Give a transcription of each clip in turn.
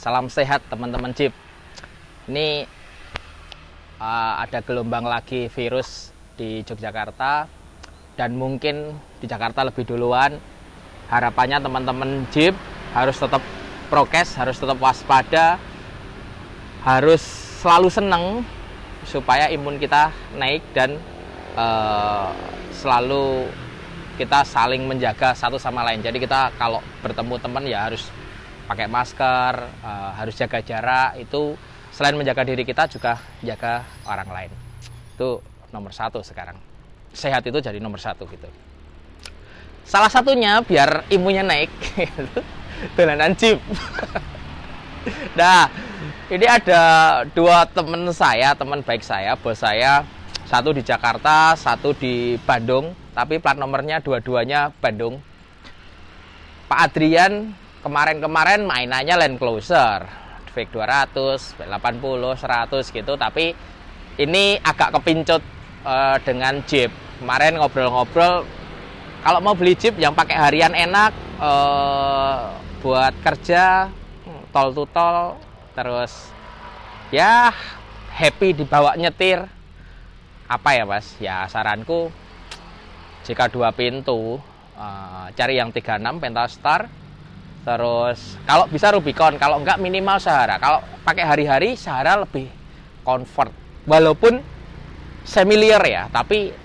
Salam sehat teman-teman Jeep. Ini ada gelombang lagi virus di Yogyakarta dan mungkin di Jakarta lebih duluan. Harapannya teman-teman Jeep harus tetap prokes, harus tetap waspada, harus selalu senang supaya imun kita naik dan selalu kita saling menjaga satu sama lain. Jadi kita kalau bertemu teman ya harus pakai masker, harus jaga jarak. Itu selain menjaga diri kita juga jaga orang lain. Itu nomor satu sekarang. Sehat itu jadi nomor satu gitu. Salah satunya biar imunnya naik, dolanan Jeep. Nah, ini ada dua teman saya, teman baik saya, bos saya. Satu di Jakarta, satu di Bandung. Tapi plat nomornya dua-duanya Bandung. Pak Adrian kemarin-kemarin mainannya Land Cruiser, VIC 200, 80, 100 gitu. Tapi ini agak kepincut dengan Jeep. Kemarin ngobrol-ngobrol, kalau mau beli Jeep yang pakai harian enak, buat kerja, tol to tol, terus ya happy dibawa nyetir. Apa ya mas? Ya saranku, jika 2 pintu, cari yang 36 Pentastar. Terus kalau bisa Rubicon, kalau enggak minimal Sahara. Kalau pakai hari-hari Sahara lebih comfort. Walaupun familiar ya, tapi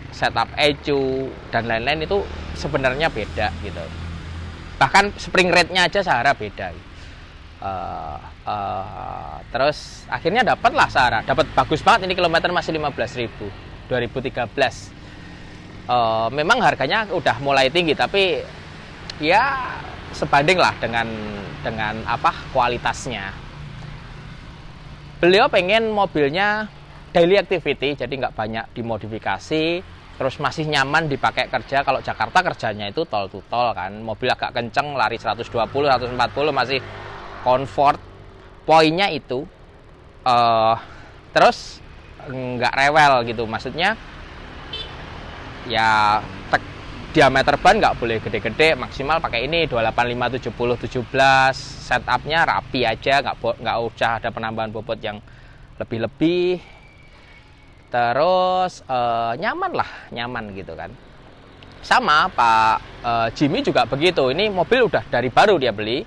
setup ECU dan lain-lain itu sebenarnya beda gitu. Bahkan spring rate-nya aja Sahara beda. Terus akhirnya dapat lah Sahara. Dapat bagus banget, ini kilometer masih 15.000 2013. Memang harganya udah mulai tinggi, tapi ya sebanding lah dengan apa kualitasnya. Beliau pengen mobilnya daily activity, jadi nggak banyak dimodifikasi, terus masih nyaman dipakai kerja. Kalau Jakarta kerjanya itu tol to tol kan, mobil agak kenceng, lari 120, 140 masih comfort. Poinnya itu terus nggak rewel gitu, maksudnya ya diameter ban nggak boleh gede-gede, maksimal pakai ini 285 70 17. Setupnya rapi aja, nggak usah ada penambahan bobot yang lebih-lebih. Terus nyaman gitu kan. Sama Pak Jimmy juga begitu. Ini mobil udah dari baru dia beli,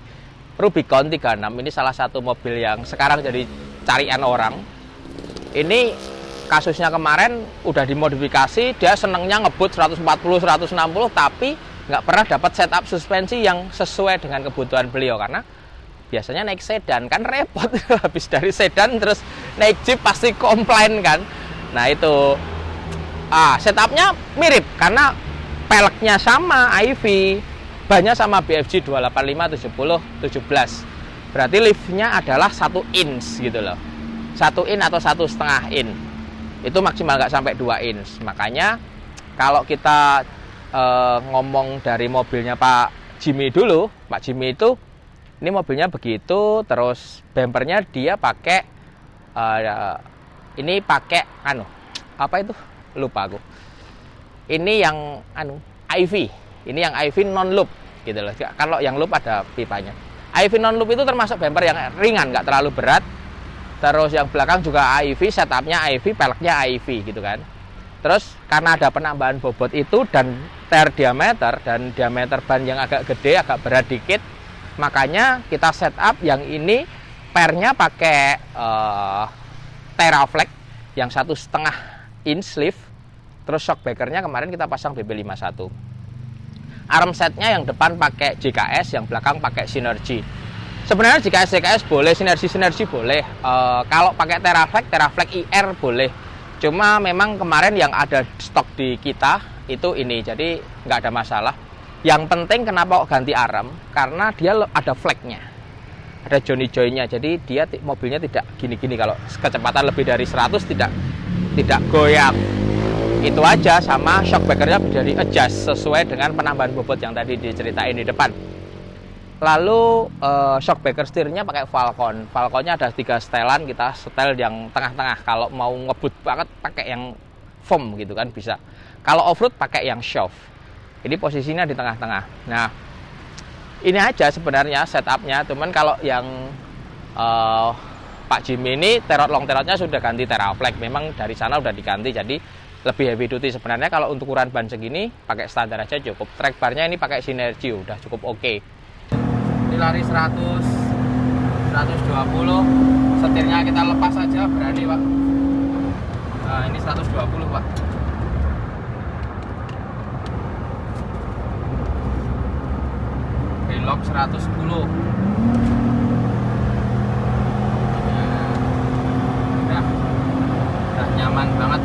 Rubicon 36. Ini salah satu mobil yang sekarang jadi carian orang. Ini kasusnya kemarin udah dimodifikasi, dia senengnya ngebut 140, 160, tapi nggak pernah dapat setup suspensi yang sesuai dengan kebutuhan beliau, karena biasanya naik sedan kan repot. Habis dari sedan terus naik Jeep pasti komplain kan. Nah itu setupnya mirip karena peleknya sama IV, bannya sama BFG 285 70 17. Berarti liftnya adalah 1 inch gitu loh, 1 inch atau 1,5 inch. Itu maksimal nggak sampai 2 inch. Makanya kalau kita ngomong dari mobilnya Pak Jimmy dulu, Pak Jimmy itu ini mobilnya begitu, terus bumpernya dia pakai ini pakai apa itu lupa aku. Ini yang IV, ini yang IV non loop gitu loh. Kalau yang loop ada pipanya. IV non loop itu termasuk bumper yang ringan, nggak terlalu berat. Terus yang belakang juga IV, setupnya IV, peleknya IV gitu kan. Terus karena ada penambahan bobot itu dan tire diameter dan diameter ban yang agak gede, agak berat dikit, makanya kita setup yang ini pernya pakai Teraflex yang 1,5 inch lift. Terus shockbreakernya kemarin kita pasang BB51. Arm setnya yang depan pakai JKS, yang belakang pakai Synergy. Sebenarnya JKS boleh, sinergi boleh. Kalau pakai Teraflex IR boleh. Cuma memang kemarin yang ada stok di kita itu ini, jadi nggak ada masalah. Yang penting kenapa kok ganti arm? Karena dia ada flagnya, ada Johnny Joy-nya. Jadi dia mobilnya tidak gini-gini, kalau kecepatan lebih dari 100 tidak goyang. Itu aja, sama shockbreakernya bisa di adjust sesuai dengan penambahan bobot yang tadi diceritain di depan. Lalu shockbreaker setirnya pakai Falcon. Falconnya ada 3 setelan, kita setel yang tengah-tengah. Kalau mau ngebut banget pakai yang foam gitu kan bisa. Kalau off-road pakai yang soft. Ini posisinya di tengah-tengah. Nah, ini aja sebenarnya setupnya. Cuman kalau yang Pak Jimmy ini long terotnya sudah ganti Teraflex, memang dari sana udah diganti, jadi lebih heavy duty. Sebenarnya kalau untuk ukuran ban segini pakai standar aja cukup. Track barnya ini pakai Synergy, udah cukup oke. Ini lari 100, 120, setirnya kita lepas aja, berani Pak. Nah ini 120 Pak. Belok 110. Udah nyaman banget.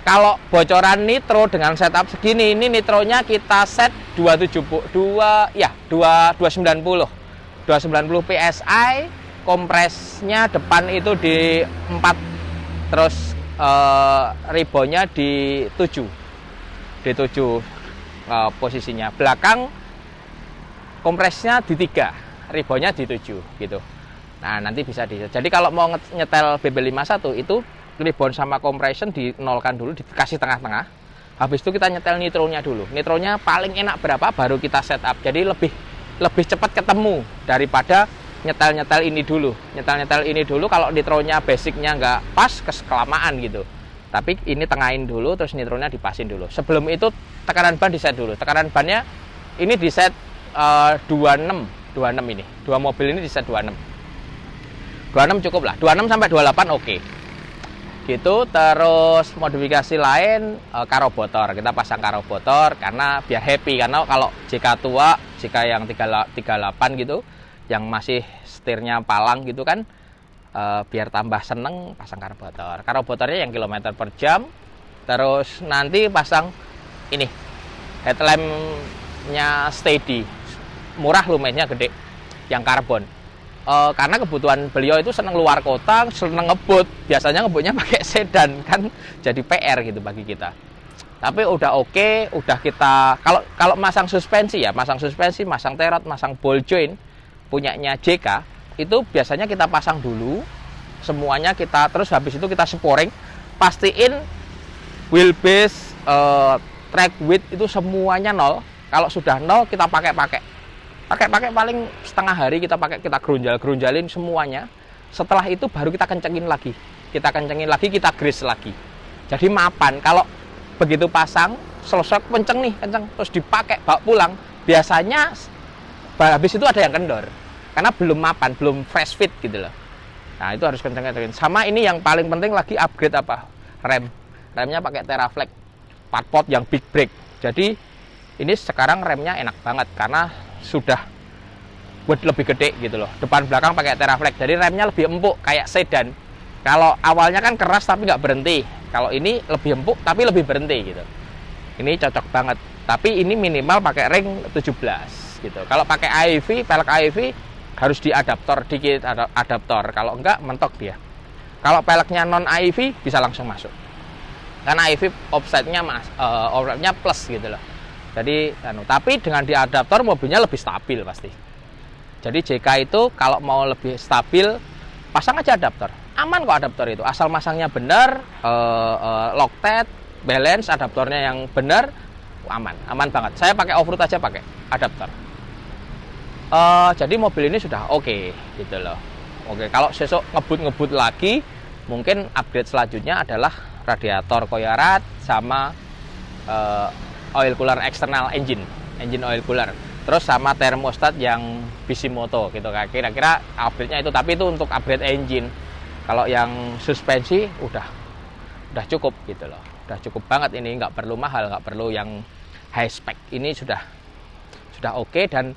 Kalau bocoran nitro dengan setup segini, ini nitronya kita set 290 PSI, kompresnya depan itu di 4, terus ribonya di 7 posisinya, belakang kompresnya di 3, ribonya di 7 gitu. Nah nanti bisa jadi kalau mau nyetel BB51 itu ribon sama compression dinolkan dulu, dikasih tengah-tengah, habis itu kita nyetel nitronya dulu. Nitronya paling enak berapa baru kita setup, jadi lebih cepat ketemu daripada nyetel ini dulu. Nyetel ini dulu kalau nitronya basicnya nggak pas, kelamaan gitu. Tapi ini tengahin dulu, terus nitronya dipasin dulu. Sebelum itu tekanan ban di set dulu. Tekanan bannya ini di set 26 ini. Dua mobil ini di set 26 cukup lah. 26 sampai 28 oke. Gitu. Terus modifikasi lain karobotor. Kita pasang karobotor karena biar happy, karena kalau JK tua, JK yang 38 gitu, yang masih setirnya palang gitu kan, biar tambah seneng pasang karobotor. Karobotornya yang kilometer per jam. Terus nanti pasang ini headlampnya steady, murah, lumennya gede, yang karbon. Karena kebutuhan beliau itu seneng luar kota, seneng ngebut. Biasanya ngebutnya pakai sedan kan, jadi PR gitu bagi kita. Tapi udah oke, udah kita kalau masang suspensi, masang terot, masang ball joint punyanya JK, itu biasanya kita pasang dulu semuanya, kita terus habis itu kita sporing, pastiin wheelbase, track width itu semuanya 0. Kalau sudah 0 kita pakai paling setengah hari, kita gerunjalin semuanya. Setelah itu baru kita kencengin lagi, kita grease lagi. Jadi mapan. Kalau begitu pasang selesai kenceng terus dipakai bawa pulang, biasanya habis itu ada yang kendor karena belum mapan, belum fresh fit gitu loh. Nah itu harus kenceng. Sama ini yang paling penting lagi, upgrade remnya pakai Teraflex 4 pot yang big brake. Jadi ini sekarang remnya enak banget karena sudah lebih gede gitu loh. Depan belakang pakai Teraflex, jadi remnya lebih empuk kayak sedan. Kalau awalnya kan keras tapi nggak berhenti, kalau ini lebih empuk tapi lebih berhenti gitu. Ini cocok banget. Tapi ini minimal pakai ring 17 gitu. Kalau pakai AEV, pelek AEV harus diadaptor dikit, adaptor. Kalau enggak mentok dia. Kalau peleknya non AEV bisa langsung masuk. Karena AEV offsetnya plus gitu loh. Jadi tapi dengan diadaptor mobilnya lebih stabil pasti. Jadi JK itu kalau mau lebih stabil pasang aja adaptor. Aman kok adaptor itu, asal masangnya benar, Loctite, balance adaptornya yang benar, aman banget. Saya pakai off-road aja pakai adaptor. Jadi mobil ini sudah oke gitu loh. Oke, kalau besok ngebut lagi, mungkin upgrade selanjutnya adalah radiator koyarat sama oil cooler eksternal engine oil cooler, terus sama termostat yang Bisimoto gitu. Kira-kira upgrade-nya itu, tapi itu untuk upgrade engine. Kalau yang suspensi udah cukup gitu loh, udah cukup banget ini, nggak perlu mahal, nggak perlu yang high spec. Ini sudah oke. Dan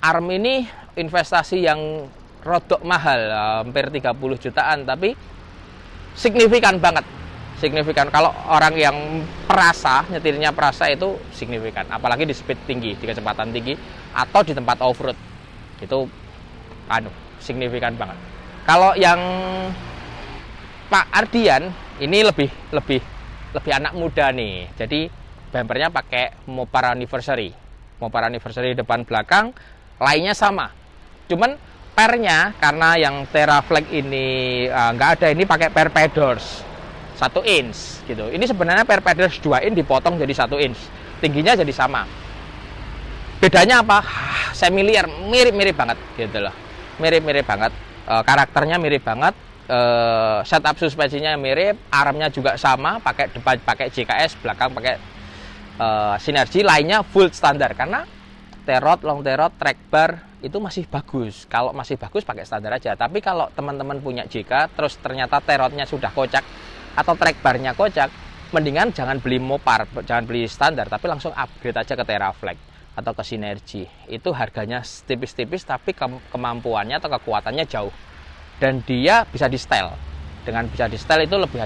ARM ini investasi yang rodok mahal, hampir 30 jutaan, tapi signifikan banget. Kalau orang yang nyetirnya perasa itu signifikan, apalagi di speed tinggi, di kecepatan tinggi atau di tempat off-road itu signifikan banget. Kalau yang Pak Ardian ini lebih anak muda nih, jadi bumpernya pakai Mopar Anniversary depan belakang, lainnya sama, cuman pernya karena yang Teraflex ini nggak ada, ini pakai per pedals 1 inch gitu. Ini sebenarnya per pedals 2 inch dipotong jadi 1 inch. tingginya jadi sama. Bedanya apa? Semiliar, mirip-mirip banget gitu loh. Mirip-mirip banget. Karakternya mirip banget. Setup suspensinya mirip, armnya juga sama, pakai depan pakai JKS, belakang pakai Synergy, lainnya full standar karena T-rod, long T-rod, track bar itu masih bagus. Kalau masih bagus pakai standar aja. Tapi kalau teman-teman punya JK terus ternyata T-rodnya sudah kocak atau track barnya kocak, mendingan jangan beli Mopar, jangan beli standar, tapi langsung upgrade aja ke Teraflex atau ke Synergy. Itu harganya tipis-tipis tapi kemampuannya atau kekuatannya jauh. Dan dia bisa di style. Dengan bisa di style itu lebih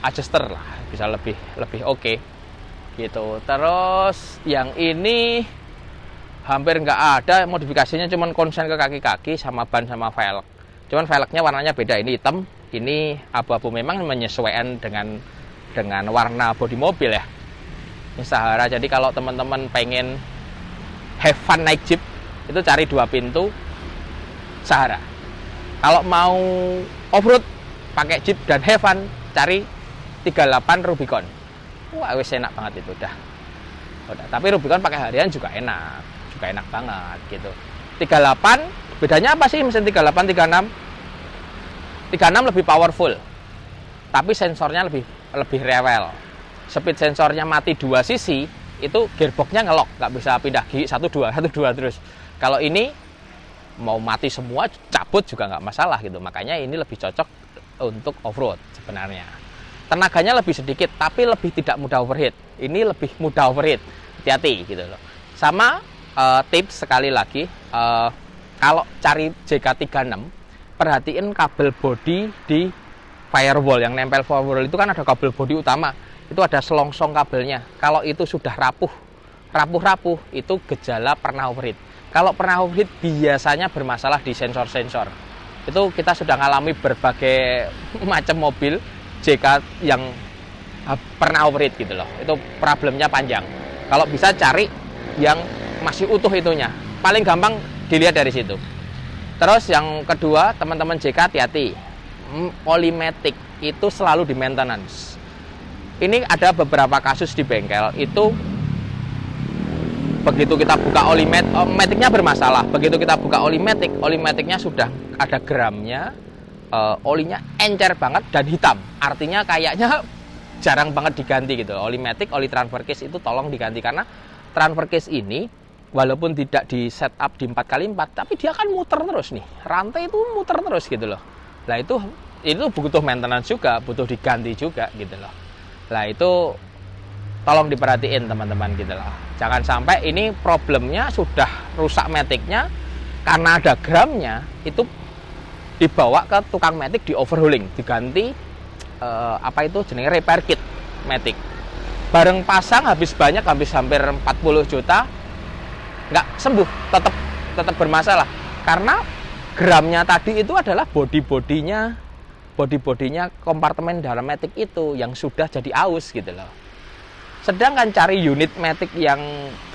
adjuster lah, bisa lebih oke. Gitu. Terus yang ini hampir nggak ada modifikasinya, cuman konsen ke kaki-kaki sama ban sama velg. Cuman velgnya warnanya beda, ini hitam, ini abu-abu, memang menyesuaikan dengan warna bodi mobil ya. Ini Sahara, jadi kalau teman-teman pengen have fun naik Jeep itu cari 2 pintu Sahara. Kalau mau off-road pakai Jeep dan have fun cari 38 Rubicon. Wah, wis enak banget itu udah. Tapi Rubicon pakai harian juga enak banget gitu. 38 bedanya apa sih mesin 38 36? 36 lebih powerful. Tapi sensornya lebih rewel. Speed sensornya mati 2 sisi, itu gearboxnya ngelok, nggak bisa pindah gigi 1 2 terus. Kalau ini mau mati semua cabut juga nggak masalah gitu. Makanya ini lebih cocok untuk off-road sebenarnya. Tenaganya lebih sedikit tapi lebih tidak mudah overheat. Ini lebih mudah overheat. Hati-hati gitu loh. Sama tips sekali lagi, kalau cari JK36, perhatiin kabel bodi di firewall yang nempel firewall itu kan ada kabel bodi utama. Itu ada selongsong kabelnya. Kalau itu sudah rapuh, itu gejala pernah overheat. Kalau pernah overheat biasanya bermasalah di sensor-sensor. Itu kita sudah ngalami berbagai macam mobil JK yang pernah overheat gitu loh. Itu problemnya panjang. Kalau bisa cari yang masih utuh itunya. Paling gampang dilihat dari situ. Terus yang kedua, teman-teman JK hati-hati. Olimatic itu selalu di maintenance. Ini ada beberapa kasus di bengkel itu begitu kita buka olimaticnya bermasalah. Begitu kita buka olimaticnya sudah ada gramnya, olinya encer banget dan hitam. Artinya kayaknya jarang banget diganti gitu. Olimatic, oli transfer case itu tolong diganti karena transfer case ini walaupun tidak di setup di 4x4 tapi dia kan muter terus nih. Rantai itu muter terus gitu loh. Nah itu butuh maintenance juga, butuh diganti juga gitu loh. Nah itu tolong diperhatiin teman-teman gitu loh. Jangan sampai ini problemnya sudah rusak maticnya karena ada gramnya, itu dibawa ke tukang matic di overhauling, diganti jenenge repair kit matic. Bareng pasang habis hampir 40 juta, nggak sembuh, tetap bermasalah karena gramnya tadi itu adalah bodi-bodinya kompartemen dalam matic itu yang sudah jadi aus gitu loh. Sedangkan cari unit matic yang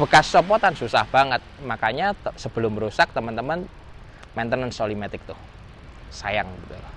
bekas copotan susah banget. Makanya sebelum rusak teman-teman maintenance oli matic tuh sayang gitu loh.